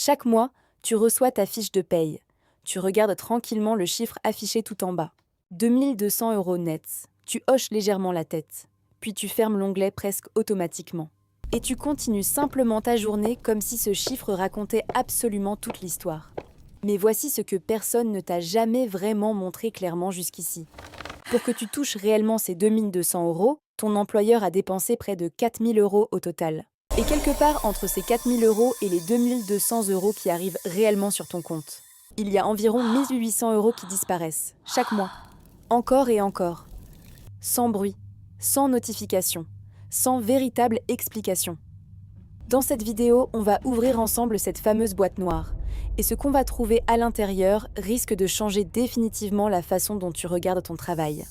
Chaque mois, tu reçois ta fiche de paye. Tu regardes tranquillement le chiffre affiché tout en bas. 2 200 € nets. Tu hoches légèrement la tête. Puis tu fermes l'onglet presque automatiquement. Et tu continues simplement ta journée comme si ce chiffre racontait absolument toute l'histoire. Mais voici ce que personne ne t'a jamais vraiment montré clairement jusqu'ici. Pour que tu touches réellement ces 2 200 €, ton employeur a dépensé près de 4 000 € au total. Et quelque part entre ces 4 000 € et les 2 200 € qui arrivent réellement sur ton compte, il y a environ 1 800 € qui disparaissent, chaque mois. Encore et encore. Sans bruit, sans notification, sans véritable explication. Dans cette vidéo, on va ouvrir ensemble cette fameuse boîte noire. Et ce qu'on va trouver à l'intérieur risque de changer définitivement la façon dont tu regardes ton travail.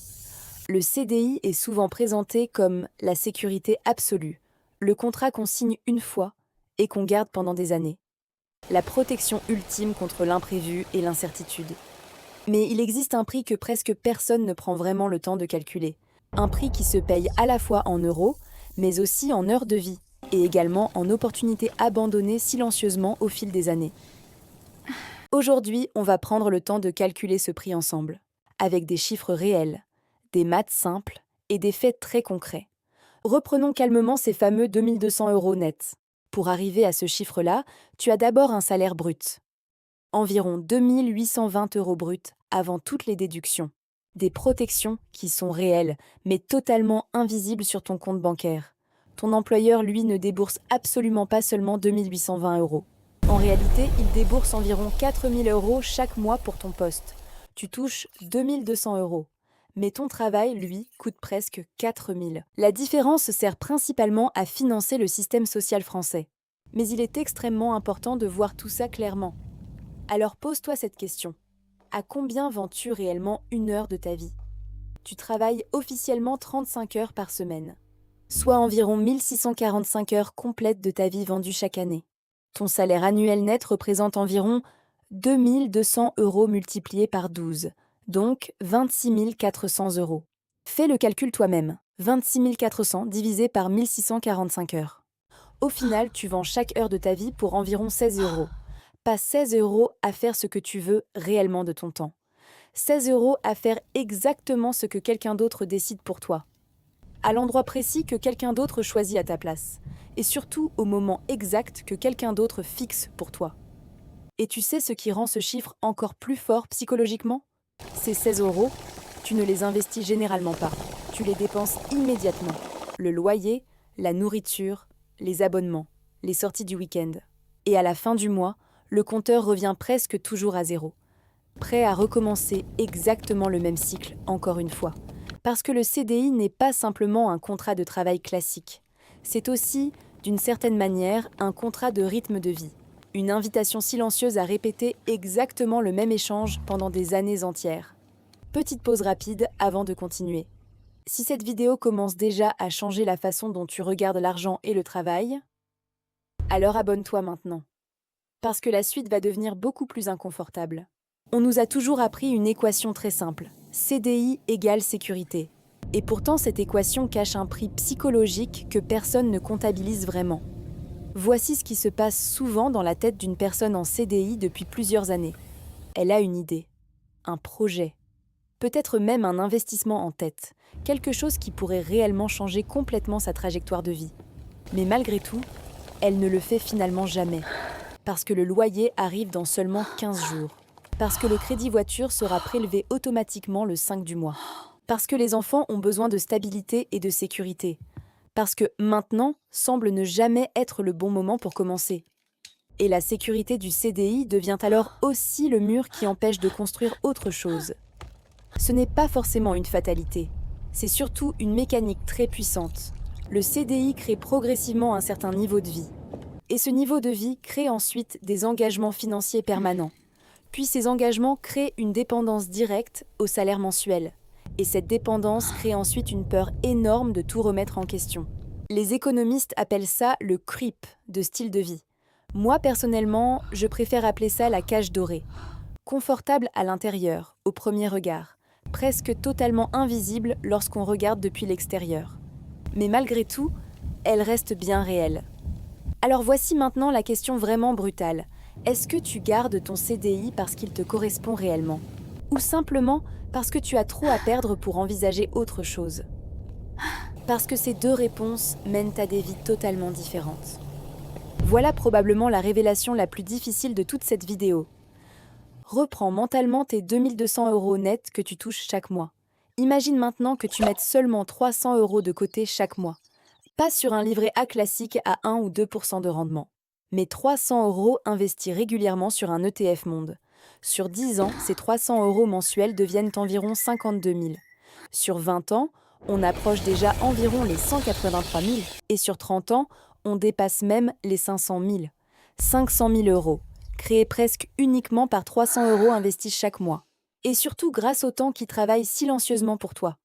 Le CDI est souvent présenté comme la sécurité absolue, le contrat qu'on signe une fois et qu'on garde pendant des années. La protection ultime contre l'imprévu et l'incertitude. Mais il existe un prix que presque personne ne prend vraiment le temps de calculer. Un prix qui se paye à la fois en euros, mais aussi en heures de vie, et également en opportunités abandonnées silencieusement au fil des années. Aujourd'hui, on va prendre le temps de calculer ce prix ensemble, avec des chiffres réels, des maths simples et des faits très concrets. Reprenons calmement ces fameux 2 200 € nets. Pour arriver à ce chiffre-là, tu as d'abord un salaire brut. Environ 2 820 € bruts avant toutes les déductions. Des protections qui sont réelles, mais totalement invisibles sur ton compte bancaire. Ton employeur, lui, ne débourse absolument pas seulement 2 820 €. En réalité, il débourse environ 4 000 € chaque mois pour ton poste. Tu touches 2 200 €. Mais ton travail, lui, coûte presque 4 000. La différence sert principalement à financer le système social français. Mais il est extrêmement important de voir tout ça clairement. Alors pose-toi cette question. À combien vends-tu réellement une heure de ta vie ? Tu travailles officiellement 35 heures par semaine, soit environ 1645 heures complètes de ta vie vendues chaque année. Ton salaire annuel net représente environ 2 200 € multipliés par 12, donc 26 400 €. Fais le calcul toi-même, 26 400 divisé par 1645 heures. Au final, tu vends chaque heure de ta vie pour environ 16 €. Pas 16 € à faire ce que tu veux réellement de ton temps. 16 € à faire exactement ce que quelqu'un d'autre décide pour toi. À l'endroit précis que quelqu'un d'autre choisit à ta place. Et surtout au moment exact que quelqu'un d'autre fixe pour toi. Et tu sais ce qui rend ce chiffre encore plus fort psychologiquement ? Ces 16 €, tu ne les investis généralement pas. Tu les dépenses immédiatement. Le loyer, la nourriture, les abonnements, les sorties du week-end. Et à la fin du mois, le compteur revient presque toujours à zéro. Prêt à recommencer exactement le même cycle, encore une fois. Parce que le CDI n'est pas simplement un contrat de travail classique. C'est aussi, d'une certaine manière, un contrat de rythme de vie. Une invitation silencieuse à répéter exactement le même échange pendant des années entières. Petite pause rapide avant de continuer. Si cette vidéo commence déjà à changer la façon dont tu regardes l'argent et le travail, alors abonne-toi maintenant. Parce que la suite va devenir beaucoup plus inconfortable. On nous a toujours appris une équation très simple. CDI égale sécurité. Et pourtant, cette équation cache un prix psychologique que personne ne comptabilise vraiment. Voici ce qui se passe souvent dans la tête d'une personne en CDI depuis plusieurs années. Elle a une idée, un projet, peut-être même un investissement en tête, quelque chose qui pourrait réellement changer complètement sa trajectoire de vie. Mais malgré tout, elle ne le fait finalement jamais. Parce que le loyer arrive dans seulement 15 jours. Parce que le crédit voiture sera prélevé automatiquement le 5 du mois. Parce que les enfants ont besoin de stabilité et de sécurité. Parce que maintenant semble ne jamais être le bon moment pour commencer. Et la sécurité du CDI devient alors aussi le mur qui empêche de construire autre chose. Ce n'est pas forcément une fatalité. C'est surtout une mécanique très puissante. Le CDI crée progressivement un certain niveau de vie. Et ce niveau de vie crée ensuite des engagements financiers permanents. Puis ces engagements créent une dépendance directe au salaire mensuel. Et cette dépendance crée ensuite une peur énorme de tout remettre en question. Les économistes appellent ça le creep de style de vie. Moi, personnellement, je préfère appeler ça la cage dorée. Confortable à l'intérieur, au premier regard. Presque totalement invisible lorsqu'on regarde depuis l'extérieur. Mais malgré tout, elle reste bien réelle. Alors voici maintenant la question vraiment brutale. Est-ce que tu gardes ton CDI parce qu'il te correspond réellement? Ou simplement parce que tu as trop à perdre pour envisager autre chose? Parce que ces deux réponses mènent à des vies totalement différentes. Voilà probablement la révélation la plus difficile de toute cette vidéo. Reprends mentalement tes 2200 € nets que tu touches chaque mois. Imagine maintenant que tu mettes seulement 300 € de côté chaque mois. Pas sur un livret A classique à 1 ou 2% de rendement, mais 300 € investis régulièrement sur un ETF Monde. Sur 10 ans, ces 300 € mensuels deviennent environ 52 000. Sur 20 ans, on approche déjà environ les 183 000. Et sur 30 ans, on dépasse même les 500 000. 500 000 €, créés presque uniquement par 300 € investis chaque mois. Et surtout grâce au temps qui travaille silencieusement pour toi.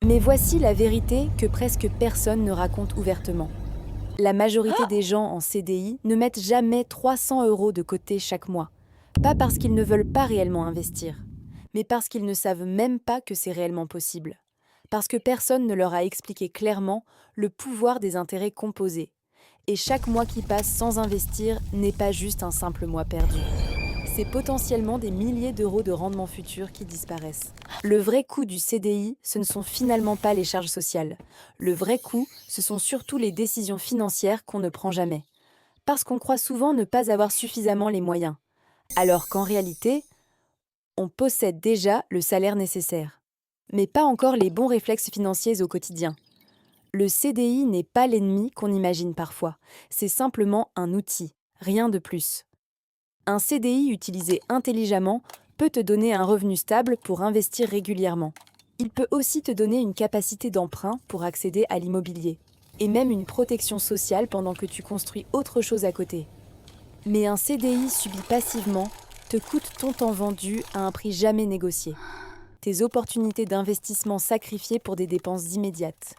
Mais voici la vérité que presque personne ne raconte ouvertement. La majorité des gens en CDI ne mettent jamais 300 € de côté chaque mois. Pas parce qu'ils ne veulent pas réellement investir, mais parce qu'ils ne savent même pas que c'est réellement possible. Parce que personne ne leur a expliqué clairement le pouvoir des intérêts composés. Et chaque mois qui passe sans investir n'est pas juste un simple mois perdu. C'est potentiellement des milliers d'euros de rendement futur qui disparaissent. Le vrai coût du CDI, ce ne sont finalement pas les charges sociales. Le vrai coût, ce sont surtout les décisions financières qu'on ne prend jamais. Parce qu'on croit souvent ne pas avoir suffisamment les moyens. Alors qu'en réalité, on possède déjà le salaire nécessaire. Mais pas encore les bons réflexes financiers au quotidien. Le CDI n'est pas l'ennemi qu'on imagine parfois. C'est simplement un outil, rien de plus. Un CDI utilisé intelligemment peut te donner un revenu stable pour investir régulièrement. Il peut aussi te donner une capacité d'emprunt pour accéder à l'immobilier, et même une protection sociale pendant que tu construis autre chose à côté. Mais un CDI subi passivement te coûte ton temps vendu à un prix jamais négocié. Tes opportunités d'investissement sacrifiées pour des dépenses immédiates.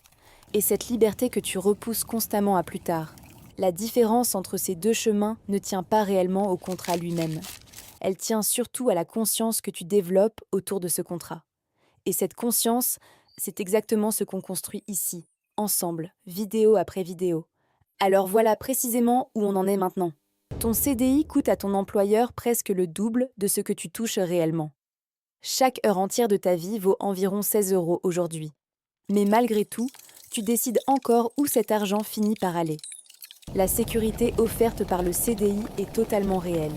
Et cette liberté que tu repousses constamment à plus tard. La différence entre ces deux chemins ne tient pas réellement au contrat lui-même. Elle tient surtout à la conscience que tu développes autour de ce contrat. Et cette conscience, c'est exactement ce qu'on construit ici, ensemble, vidéo après vidéo. Alors voilà précisément où on en est maintenant. Ton CDI coûte à ton employeur presque le double de ce que tu touches réellement. Chaque heure entière de ta vie vaut environ 16 € aujourd'hui. Mais malgré tout, tu décides encore où cet argent finit par aller. La sécurité offerte par le CDI est totalement réelle.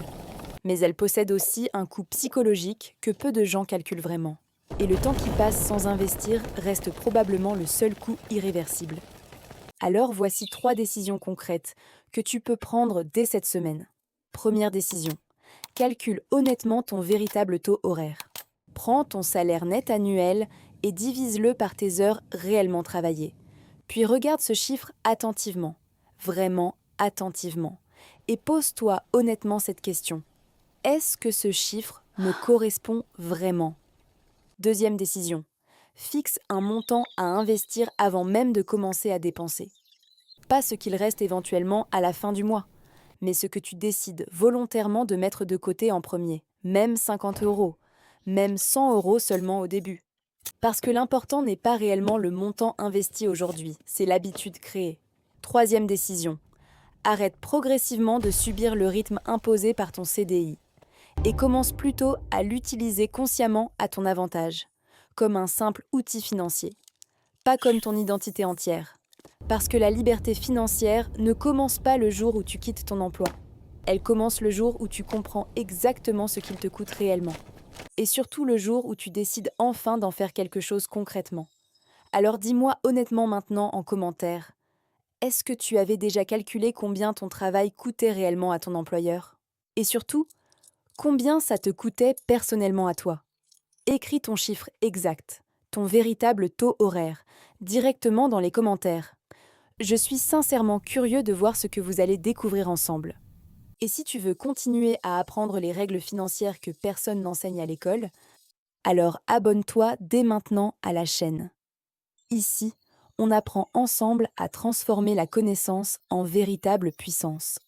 Mais elle possède aussi un coût psychologique que peu de gens calculent vraiment. Et le temps qui passe sans investir reste probablement le seul coût irréversible. Alors voici 3 décisions concrètes que tu peux prendre dès cette semaine. Première décision. Calcule honnêtement ton véritable taux horaire. Prends ton salaire net annuel et divise-le par tes heures réellement travaillées. Puis regarde ce chiffre attentivement, vraiment attentivement, et pose-toi honnêtement cette question. Est-ce que ce chiffre me correspond vraiment? Deuxième décision. Fixe un montant à investir avant même de commencer à dépenser. Pas ce qu'il reste éventuellement à la fin du mois, mais ce que tu décides volontairement de mettre de côté en premier, même 50 €, même 100 € seulement au début. Parce que l'important n'est pas réellement le montant investi aujourd'hui, c'est l'habitude créée. Troisième décision. Arrête progressivement de subir le rythme imposé par ton CDI et commence plutôt à l'utiliser consciemment à ton avantage, comme un simple outil financier, pas comme ton identité entière. Parce que la liberté financière ne commence pas le jour où tu quittes ton emploi. Elle commence le jour où tu comprends exactement ce qu'il te coûte réellement. Et surtout le jour où tu décides enfin d'en faire quelque chose concrètement. Alors dis-moi honnêtement maintenant en commentaire, est-ce que tu avais déjà calculé combien ton travail coûtait réellement à ton employeur? Et surtout, combien ça te coûtait personnellement à toi? Écris ton chiffre exact, ton véritable taux horaire, directement dans les commentaires. Je suis sincèrement curieux de voir ce que vous allez découvrir ensemble. Et si tu veux continuer à apprendre les règles financières que personne n'enseigne à l'école, alors abonne-toi dès maintenant à la chaîne. Ici, on apprend ensemble à transformer la connaissance en véritable puissance.